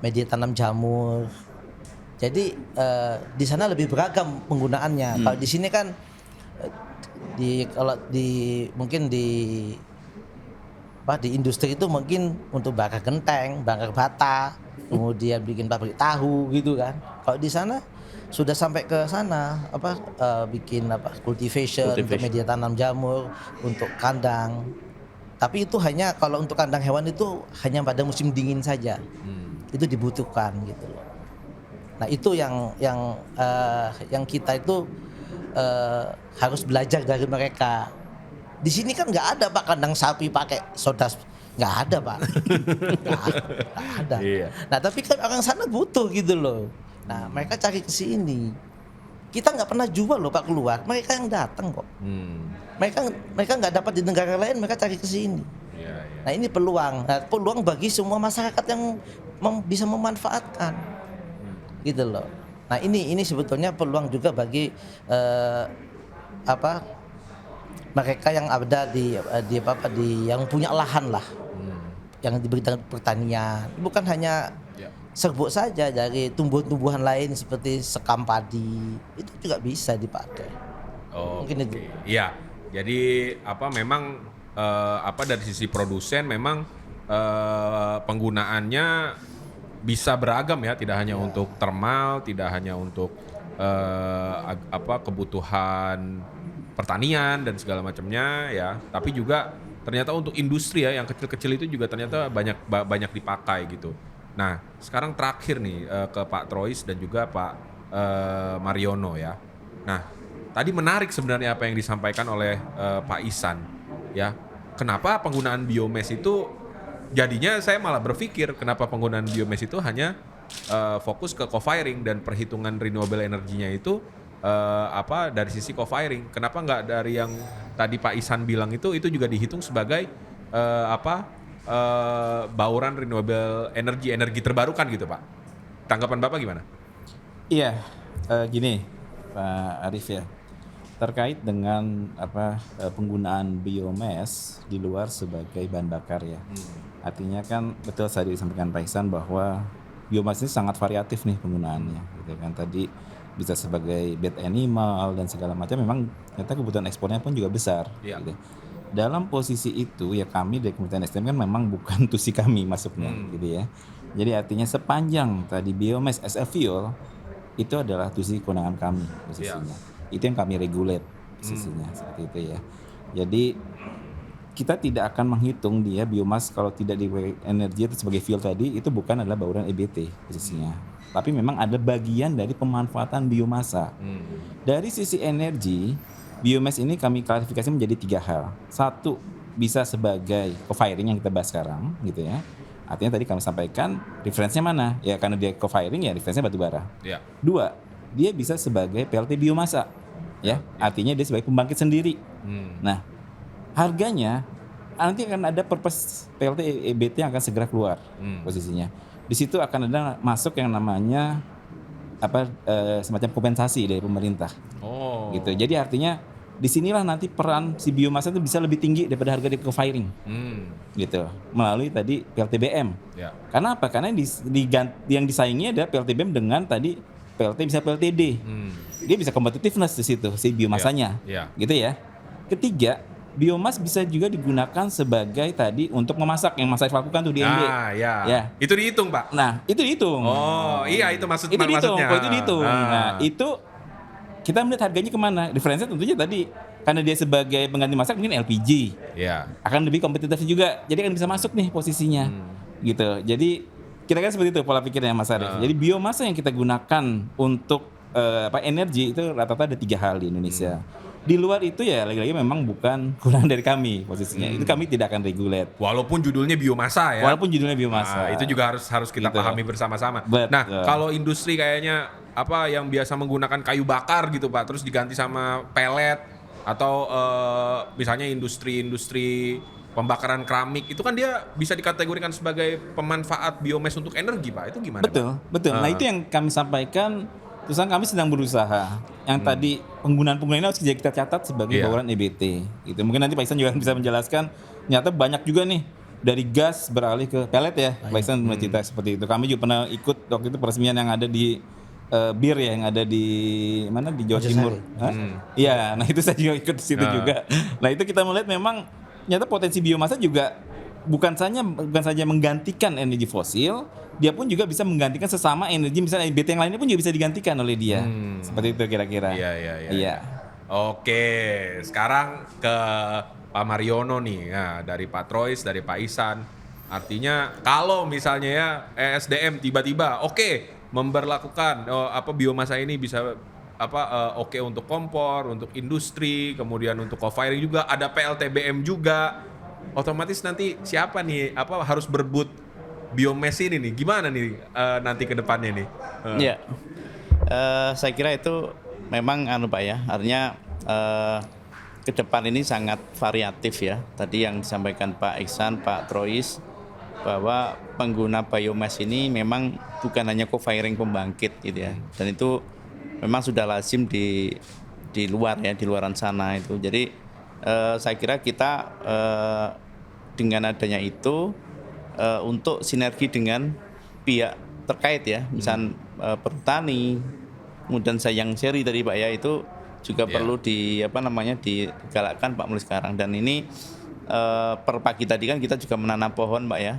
media tanam jamur. Jadi di sana lebih beragam penggunaannya. Kalau di sini kan mungkin di industri itu mungkin untuk bakar genteng, bakar bata, kemudian bikin pabrik tahu gitu kan. Kalau di sana sudah sampai ke sana bikin cultivation untuk media tanam jamur, untuk kandang. Tapi itu hanya kalau untuk kandang hewan itu hanya pada musim dingin saja. Itu dibutuhkan gitu loh. Nah, itu yang kita itu harus belajar dari mereka. Di sini kan nggak ada Pak kandang sapi pakai sodas, nggak ada Pak, nggak ada. Iya. Nah tapi kan orang sana butuh gitu loh. Nah mereka cari ke sini. Kita nggak pernah jual loh Pak keluar, mereka yang datang kok. Mereka nggak dapat di negara lain, mereka cari ke sini. Iya, iya. Nah ini peluang bagi semua masyarakat yang bisa memanfaatkan, gitu loh. Nah ini sebetulnya peluang juga bagi mereka yang ada di yang punya lahan lah, yang diberi pertanian, bukan hanya serbuk saja, dari tumbuhan-tumbuhan lain seperti sekam padi itu juga bisa dipakai. Mungkin itu. Iya. Jadi memang dari sisi produsen memang penggunaannya bisa beragam ya, tidak hanya untuk thermal, tidak hanya untuk kebutuhan pertanian dan segala macamnya ya, tapi juga ternyata untuk industri ya yang kecil-kecil itu juga ternyata banyak dipakai gitu. Nah, sekarang terakhir nih ke Pak Trois dan juga Pak Mariono ya. Nah, tadi menarik sebenarnya apa yang disampaikan oleh Pak Ihsan ya. Kenapa penggunaan biomass itu, jadinya saya malah berpikir kenapa penggunaan biomass itu hanya fokus ke co-firing dan perhitungan renewable energinya itu dari sisi co-firing. Kenapa nggak dari yang tadi Pak Ihsan bilang itu juga dihitung sebagai bauran renewable energi terbarukan gitu Pak? Tanggapan Bapak gimana? Iya, gini Pak Arif ya, terkait dengan penggunaan biomass di luar sebagai bahan bakar ya. Artinya kan betul tadi disampaikan Pak Ihsan bahwa biomass ini sangat variatif nih penggunaannya, gitu kan. Tadi bisa sebagai bed animal dan segala macam, memang ternyata kebutuhan ekspornya pun juga besar. Iya. Gitu. Dalam posisi itu ya kami dari Kementerian SDM kan memang bukan tusi kami masuknya, gitu ya. Jadi artinya sepanjang tadi biomass as a fuel itu adalah tusi kewenangan kami posisinya. Itu yang kami regulate posisinya seperti itu ya. Jadi kita tidak akan menghitung dia biomass kalau tidak di energi itu sebagai fuel tadi, itu bukan adalah bauran EBT posisinya. Tapi memang ada bagian dari pemanfaatan biomasa. Dari sisi energi, biomass ini kami klarifikasi menjadi 3 hal. 1, bisa sebagai co-firing yang kita bahas sekarang, gitu ya. Artinya tadi kami sampaikan referensinya mana? Ya karena dia co-firing ya referensinya batu bara. 2, dia bisa sebagai PLT biomasa. Ya, artinya dia sebagai pembangkit sendiri. Nah, harganya nanti akan ada purpose PLT EBT yang akan segera keluar posisinya. Di situ akan ada masuk yang namanya semacam kompensasi dari pemerintah. Gitu. Jadi artinya disinilah nanti peran si biomasa itu bisa lebih tinggi daripada harga di co-firing. Gitu. Melalui tadi PLTBM. Karena apa? Karena yang disaingi adalah PLTBM dengan tadi PLT bisa PLTD. Dia bisa competitiveness di situ si biomasanya. Gitu ya. Ketiga, biomas bisa juga digunakan sebagai tadi untuk memasak yang Mas Arif lakukan tuh di MD. Ya. Itu dihitung, Pak. Nah, itu dihitung. Oh, iya itu maksudnya. Itu dihitung. Nah, itu kita melihat harganya kemana? Referensinya tentunya tadi karena dia sebagai pengganti masak mungkin LPG. Akan lebih kompetitif juga. Jadi kan bisa masuk nih posisinya. Gitu. Jadi kira-kira seperti itu pola pikirnya Mas Arif. Jadi biomasa yang kita gunakan untuk energi itu rata-rata ada 3 hal di Indonesia. Di luar itu ya lagi-lagi memang bukan kurang dari kami posisinya. Itu kami tidak akan regulate. Walaupun judulnya biomasa ya. Itu juga harus kita pahami bersama-sama. Nah, kalau industri kayaknya yang biasa menggunakan kayu bakar gitu Pak, terus diganti sama pellet atau misalnya industri pembakaran keramik itu kan dia bisa dikategorikan sebagai pemanfaat biomass untuk energi, Pak. Itu gimana, Betul, Pak? betul. Nah, itu yang kami sampaikan. Terus kami sedang berusaha. Yang tadi penggunaan ini harus kita catat sebagai Iya. bauran EBT. Gitu. Mungkin nanti Pak Ihsan juga bisa menjelaskan. Ternyata banyak juga nih dari gas beralih ke pellet ya. Pak Ihsan cerita seperti itu. Kami juga pernah ikut waktu itu peresmian yang ada di bir ya, yang ada di mana di Jawa Mojosari. Timur. Hah? Iya, nah itu saya juga ikut di situ juga. Nah itu kita melihat memang ternyata potensi biomasa juga bukan saja menggantikan energi fosil, dia pun juga bisa menggantikan sesama energi, misalnya EBT yang lainnya pun juga bisa digantikan oleh dia. Seperti itu kira-kira. Iya. Oke, sekarang ke Pak Mariono nih, ya, dari Pak Trois, dari Pak Ihsan. Artinya kalau misalnya ya ESDM tiba-tiba memberlakukan biomasa ini bisa oke untuk kompor, untuk industri, kemudian untuk co-firing juga, ada PLTBM juga. Otomatis nanti siapa nih harus berebut biomass ini nih? Gimana nih nanti ke depannya nih? Ya, saya kira itu memang Pak ya, artinya ke depan ini sangat variatif ya. Tadi yang disampaikan Pak Ihsan, Pak Trois, bahwa pengguna biomass ini memang bukan hanya co-firing pembangkit gitu ya, dan itu memang sudah lazim di luar ya, di luaran sana itu. Jadi saya kira kita dengan adanya itu untuk sinergi dengan pihak terkait ya, misal perhutani, kemudian sayang seri tadi Pak ya, itu juga perlu digalakkan Pak mulai sekarang. Dan ini per pagi tadi kan kita juga menanam pohon Pak ya,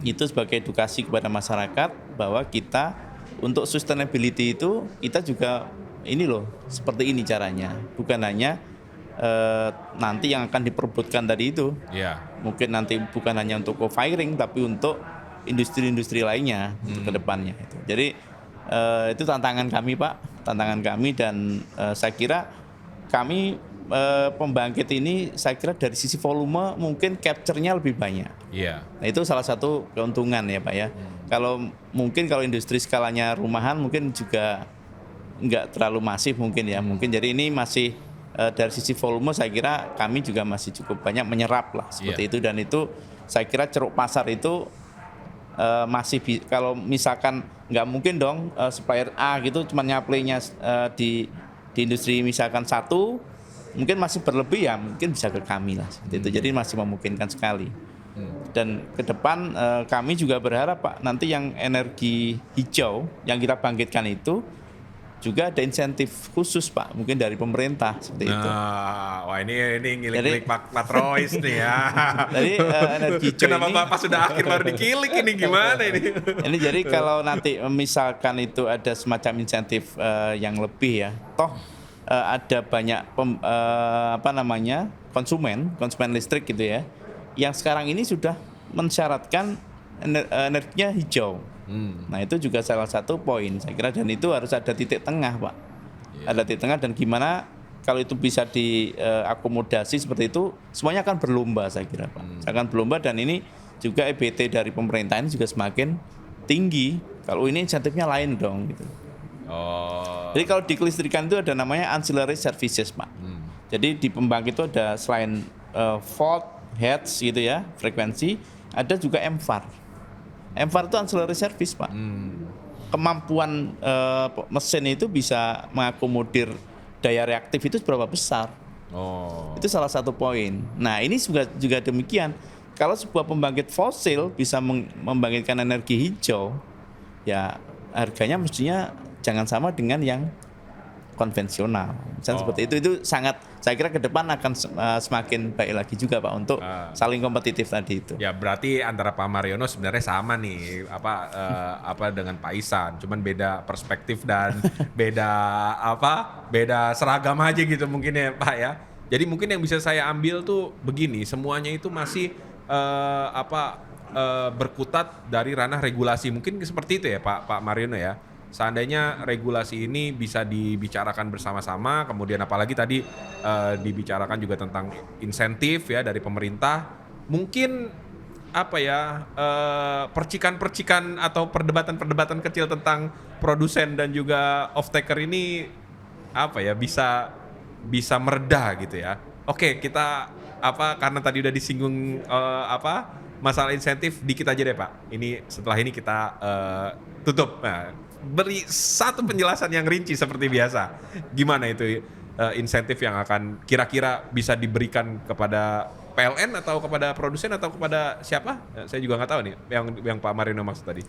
itu sebagai edukasi kepada masyarakat bahwa kita untuk sustainability itu kita juga ini loh, seperti ini caranya, bukan hanya nanti yang akan diperebutkan tadi itu. Mungkin nanti bukan hanya untuk co-firing tapi untuk industri-industri lainnya untuk ke depannya itu. Jadi itu tantangan kami Pak, tantangan kami, dan saya kira kami pembangkit ini saya kira dari sisi volume mungkin capture-nya lebih banyak. Nah itu salah satu keuntungan ya Pak ya. Kalau industri skalanya rumahan mungkin juga nggak terlalu masif mungkin ya. Mungkin jadi ini masih dari sisi volume saya kira kami juga masih cukup banyak menyerap lah seperti itu, dan itu saya kira ceruk pasar itu masih kalau misalkan nggak mungkin dong supplier A gitu cuma nyapleinya di industri misalkan satu, mungkin masih berlebih ya, mungkin bisa ke kami lah seperti itu. Jadi masih memungkinkan sekali. Dan ke depan kami juga berharap Pak, nanti yang energi hijau yang kita bangkitkan itu juga ada insentif khusus Pak, mungkin dari pemerintah seperti itu. Wah ini ngilik-ngilik Pak Trois nih ya. Jadi energi hijau Kenapa ini, Bapak sudah akhir baru dikilik ini, gimana ini? ini jadi kalau nanti misalkan itu ada semacam insentif yang lebih ya, toh ada banyak konsumen listrik gitu ya, yang sekarang ini sudah mensyaratkan energinya hijau. Nah itu juga salah satu poin saya kira, dan itu harus ada titik tengah Pak. Ada titik tengah, dan gimana kalau itu bisa diakomodasi seperti itu, semuanya akan berlomba saya kira Pak. Akan berlomba, dan ini juga EBT dari pemerintah ini juga semakin tinggi. Kalau ini insentifnya lain dong gitu. Jadi kalau di kelistrikan itu ada namanya ancillary services Pak. Jadi di pembangkit itu ada selain volt, hertz gitu ya, frekuensi, ada juga MVAR. MVAR itu ancillary service Pak. Kemampuan mesin itu bisa mengakomodir daya reaktif itu seberapa besar. Itu salah satu poin. Nah ini juga demikian. Kalau sebuah pembangkit fosil bisa membangkitkan energi hijau, ya harganya mestinya jangan sama dengan yang konvensional. Misalnya seperti itu sangat, saya kira ke depan akan semakin baik lagi juga Pak untuk saling kompetitif tadi itu. Ya berarti antara Pak Mariono sebenarnya sama nih dengan Pak Ihsan, cuman beda perspektif dan beda seragam aja gitu mungkin ya Pak ya. Jadi mungkin yang bisa saya ambil tuh begini, semuanya itu masih berkutat dari ranah regulasi, mungkin seperti itu ya Pak Mariono ya. Seandainya regulasi ini bisa dibicarakan bersama-sama, kemudian apalagi tadi dibicarakan juga tentang insentif ya dari pemerintah, mungkin percikan-percikan atau perdebatan-perdebatan kecil tentang produsen dan juga off-taker ini bisa meredah gitu ya. Oke, kita karena tadi udah disinggung masalah insentif dikit aja deh Pak. Ini setelah ini kita tutup. Nah, beri satu penjelasan yang rinci seperti biasa. Gimana itu insentif yang akan kira-kira bisa diberikan kepada PLN atau kepada produsen atau kepada siapa? Saya juga nggak tahu nih yang Pak Mariono maksud tadi.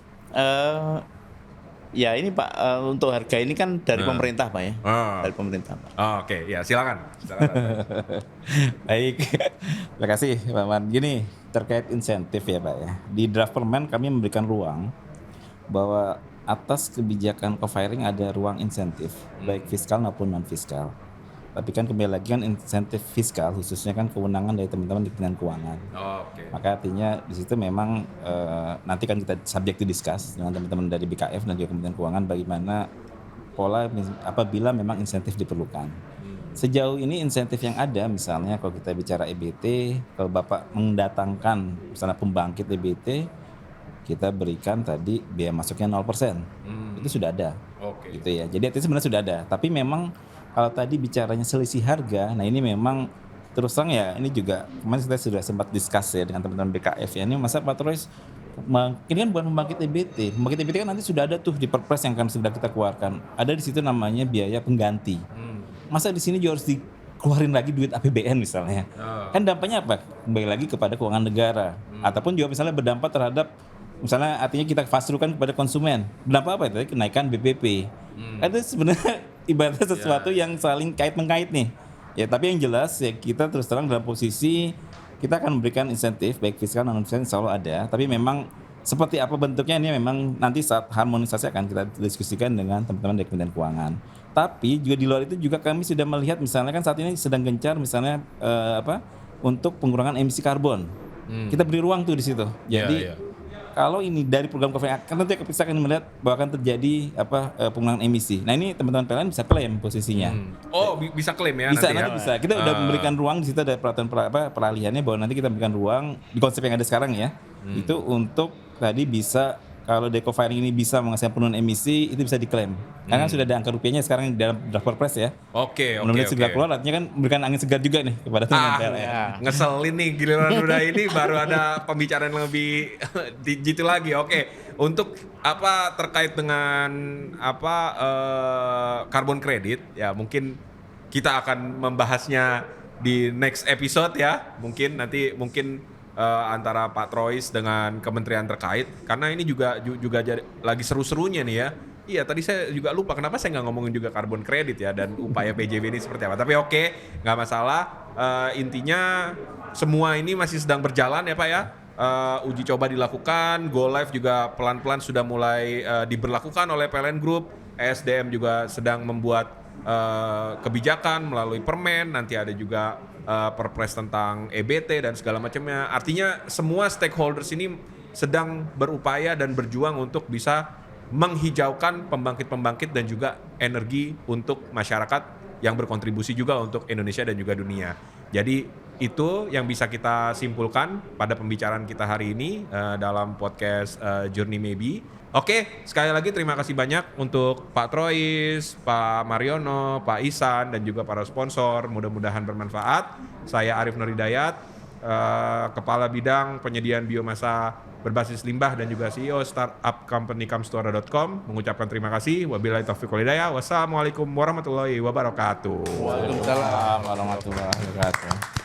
Ya ini Pak, untuk harga ini kan dari pemerintah Pak ya. Dari pemerintah Pak. Oke, ya silakan. Baik, terima kasih Pak Man. Gini, terkait insentif ya Pak ya. Di draft permen kami memberikan ruang bahwa atas kebijakan co-firing ada ruang insentif, baik fiskal maupun non-fiskal. Tapi kan kembali lagi kan insentif fiskal khususnya kan kewenangan dari teman-teman di Kementerian Keuangan. Maka artinya di situ memang nanti kan kita subject to discuss dengan teman-teman dari BKF dan juga Kementerian Keuangan bagaimana pola apabila memang insentif diperlukan. Sejauh ini insentif yang ada misalnya kalau kita bicara EBT, kalau Bapak mendatangkan misalnya pembangkit EBT, kita berikan tadi biaya masuknya 0%. Itu sudah ada. Gitu ya. Jadi itu sebenarnya sudah ada, tapi memang kalau tadi bicaranya selisih harga, nah ini memang terus terang ya, ini juga kemarin kita sudah sempat discuss ya dengan teman-teman BKF ya, ini masa Pak Troy, ini kan bukan pembangkit EBT, pembangkit EBT kan nanti sudah ada tuh di Perpres yang akan sudah kita keluarkan, ada di situ namanya biaya pengganti. Masa di sini juga harus dikeluarin lagi duit APBN misalnya, kan dampaknya apa? Kembali lagi kepada keuangan negara, ataupun juga misalnya berdampak terhadap, misalnya artinya kita fasrukan kepada konsumen, berdampak apa itu? Kenaikan BPP. Itu sebenarnya ibaratnya sesuatu yang saling kait-mengkait nih. Ya, tapi yang jelas ya kita terus terang dalam posisi kita akan memberikan insentif baik fiskal non fiskal selalu ada, tapi memang seperti apa bentuknya ini memang nanti saat harmonisasi akan kita diskusikan dengan teman-teman dari Kementerian Keuangan. Tapi juga di luar itu juga kami sudah melihat misalnya kan saat ini sedang gencar misalnya untuk pengurangan emisi karbon. Kita beri ruang tuh di situ. Jadi kalau ini dari program co-firing kan nanti kita akan melihat bahwa akan terjadi pengurangan emisi. Nah ini teman-teman PLN bisa klaim posisinya. Bisa klaim ya bisa, nanti ya? Bisa. Kita udah memberikan ruang di situ ada peraturan peralihannya bahwa nanti kita memberikan ruang di konsep yang ada sekarang ya. Itu untuk tadi bisa kalau co-firing ini bisa menghasilkan penurunan emisi itu bisa diklaim. Karena kan sudah ada angka rupiahnya sekarang dalam draft Perpres ya. Oke. Segera keluar artinya kan memberikan angin segar juga nih kepada teman-teman PLN. Ngeselin nih giliran udah ini baru ada pembicaraan yang lebih gitu lagi. Oke. Untuk terkait dengan carbon credit ya mungkin kita akan membahasnya di next episode ya. Mungkin antara Pak Trois dengan kementerian terkait karena ini juga lagi seru-serunya nih ya. Iya tadi saya juga lupa kenapa saya nggak ngomongin juga carbon credit ya dan upaya PJB ini seperti apa. Tapi oke, nggak masalah. Intinya semua ini masih sedang berjalan ya Pak ya. Uji coba dilakukan, go live juga pelan-pelan sudah mulai diberlakukan oleh PLN Group. ESDM juga sedang membuat kebijakan melalui permen. Nanti ada juga perpres tentang EBT dan segala macamnya. Artinya semua stakeholders ini sedang berupaya dan berjuang untuk bisa menghijaukan pembangkit-pembangkit dan juga energi untuk masyarakat yang berkontribusi juga untuk Indonesia dan juga dunia. Jadi itu yang bisa kita simpulkan pada pembicaraan kita hari ini dalam podcast Journey Maybe. Oke, sekali lagi terima kasih banyak untuk Pak Trois, Pak Mariono, Pak Isan dan juga para sponsor. Mudah-mudahan bermanfaat. Saya Arif Nuridayat, Kepala Bidang Penyediaan Biomasa Berbasis Limbah dan juga CEO startup company Kamstuara.com mengucapkan terima kasih. Wabillahi taufiq wal hidayah. Wassalamualaikum warahmatullahi wabarakatuh. Waalaikumsalam warahmatullahi wabarakatuh.